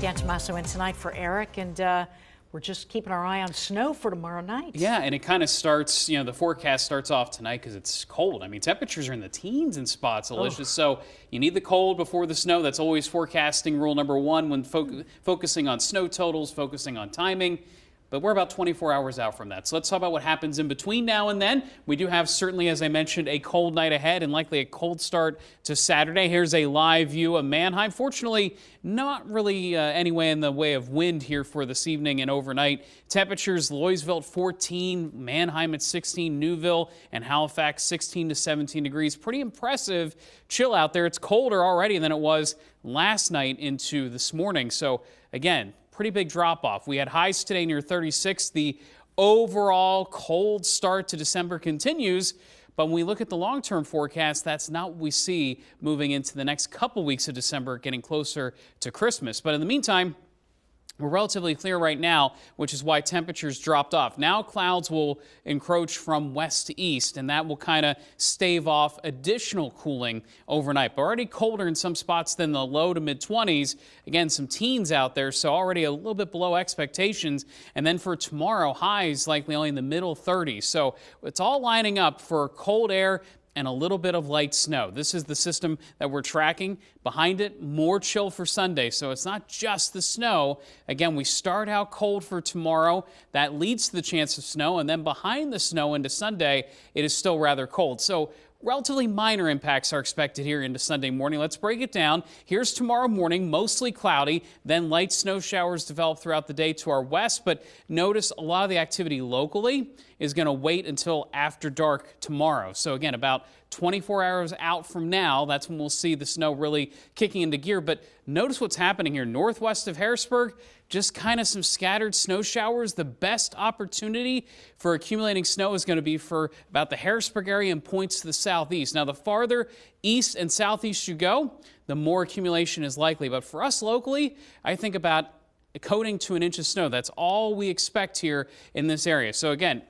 Dan Tomaso in tonight for Eric, and we're just keeping our eye on snow for tomorrow night. Yeah, and it kind of starts, the forecast starts off tonight because it's cold. I mean, temperatures are in the teens in spots, Alicia. So you need the cold before the snow. That's always forecasting rule number one when focusing on snow totals, focusing on timing. But we're about 24 hours out from that. So let's talk about what happens in between now and then. We do have, certainly, as I mentioned, a cold night ahead and likely a cold start to Saturday. Here's a live view of Manheim. Fortunately, not really anyway in the way of wind here for this evening and overnight. Temperatures, Louisville at 14, Manheim at 16, Newville and Halifax 16 to 17 degrees. Pretty impressive chill out there. It's colder already than it was last night into this morning. So, again, pretty big drop off. We had highs today near 36. The overall cold start to December continues. But when we look at the long-term forecast, that's not what we see moving into the next couple weeks of December, getting closer to Christmas. But in the meantime, we're relatively clear right now, which is why temperatures dropped off. Now clouds will encroach from west to east, and that will kind of stave off additional cooling overnight. But already colder in some spots than the low to mid-20s. Again, some teens out there, so already a little bit below expectations. And then for tomorrow, highs likely only in the middle 30s. So it's all lining up for cold air and a little bit of light snow. This is the system that we're tracking. Behind it, more chill for Sunday. So it's not just the snow. Again, we start out cold for tomorrow. That leads to the chance of snow. And then behind the snow into Sunday, it is still rather cold. So relatively minor impacts are expected here into Sunday morning. Let's break it down. Here's tomorrow morning, mostly cloudy, then light snow showers develop throughout the day to our west. But notice a lot of the activity locally is going to wait until after dark tomorrow. So again, about 24 hours out from now, that's when we'll see the snow really kicking into gear. But notice what's happening here. Northwest of Harrisburg, just kind of some scattered snow showers. The best opportunity for accumulating snow is going to be for about the Harrisburg area and points to the southeast. Now, the farther east and southeast you go, the more accumulation is likely. But for us locally, I think about a coating to an inch of snow. That's all we expect here in this area. So again,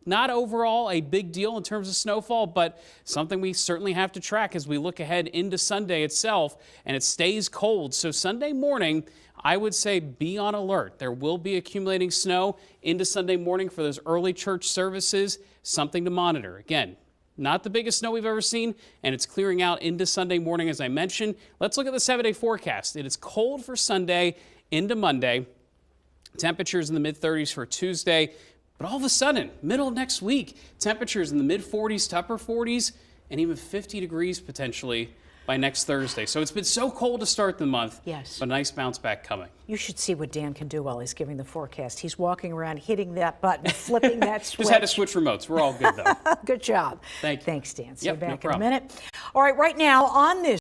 not overall a big deal in terms of snowfall, but something we certainly have to track as we look ahead into Sunday itself, and it stays cold. So Sunday morning, I would say be on alert. There will be accumulating snow into Sunday morning for those early church services, something to monitor. Again, not the biggest snow we've ever seen, and it's clearing out into Sunday morning, as I mentioned. Let's look at the 7-day forecast. It is cold for Sunday into Monday. Temperatures in the mid-30s for Tuesday. But all of a sudden, middle of next week, temperatures in the mid-40s to upper 40s and even 50 degrees potentially by next Thursday. So it's been so cold to start the month. Yes. But a nice bounce back coming. You should see what Dan can do while he's giving the forecast. He's walking around, hitting that button, flipping that switch. Just had to switch remotes. We're all good, though. Good job. Thank you. Thanks, Dan. See you back no in a problem. minute. All right, right now on this